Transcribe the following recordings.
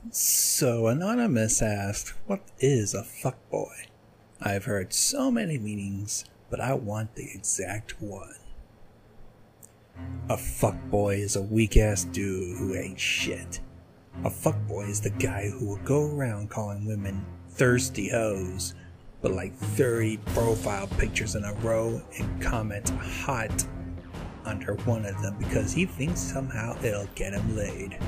So Anonymous asked, what is a fuckboy? I've heard so many meanings, but I want the exact one. A fuckboy is a weak-ass dude who ain't shit. A fuckboy is the guy who will go around calling women thirsty hoes, but like 30 profile pictures in a row and comment hot under one of them because he thinks somehow it'll get him laid.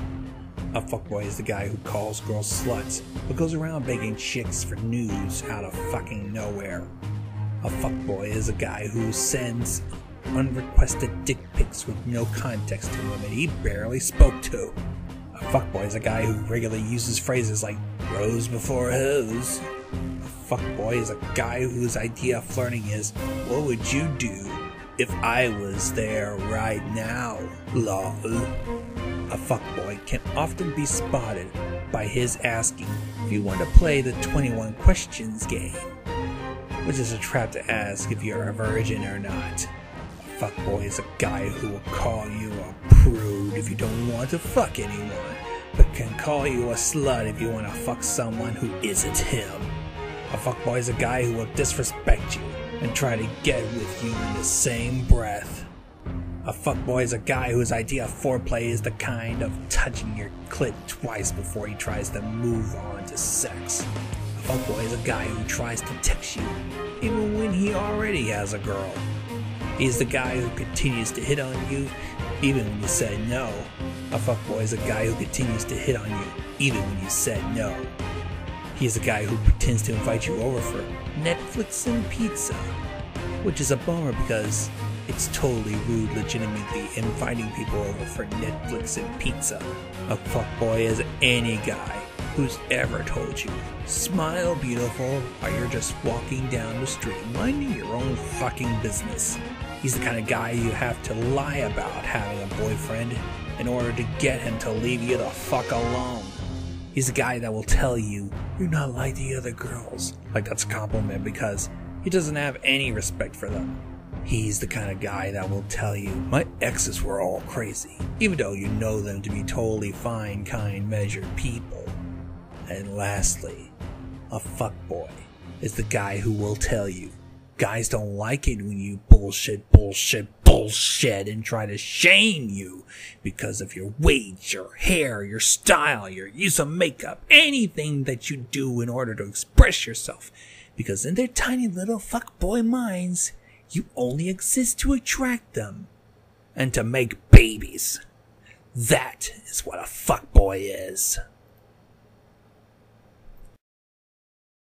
A fuckboy is the guy who calls girls sluts, but goes around begging chicks for nudes out of fucking nowhere. A fuckboy is a guy who sends unrequested dick pics with no context to women he barely spoke to. A fuckboy is a guy who regularly uses phrases like rose before hose. A fuckboy is a guy whose idea of flirting is, what would you do if I was there right now, lol. A fuckboy can often be spotted by his asking if you want to play the 21 questions game, which is a trap to ask if you're a virgin or not. A fuckboy is a guy who will call you a prude if you don't want to fuck anyone, but can call you a slut if you want to fuck someone who isn't him. A fuckboy is a guy who will disrespect you and try to get with you in the same breath. A fuckboy is a guy whose idea of foreplay is the kind of touching your clit twice before he tries to move on to sex. A fuckboy is a guy who tries to text you even when he already has a girl. He's the guy who continues to hit on you even when you said no. A fuckboy is a guy who continues to hit on you even when you said no. He's the guy who pretends to invite you over for Netflix and pizza, which is a bummer because it's totally rude legitimately inviting people over for Netflix and pizza. A fuckboy is any guy who's ever told you, smile beautiful, while you're just walking down the street minding your own fucking business. He's the kind of guy you have to lie about having a boyfriend in order to get him to leave you the fuck alone. He's the guy that will tell you, you're not like the other girls, like that's a compliment because he doesn't have any respect for them. He's the kind of guy that will tell you, my exes were all crazy, even though you know them to be totally fine, kind, measured people. And lastly, a fuckboy is the guy who will tell you, guys don't like it when you bullshit and try to shame you because of your weight, your hair, your style, your use of makeup, anything that you do in order to express yourself. Because in their tiny little fuckboy minds, you only exist to attract them and to make babies. That is what a fuckboy is.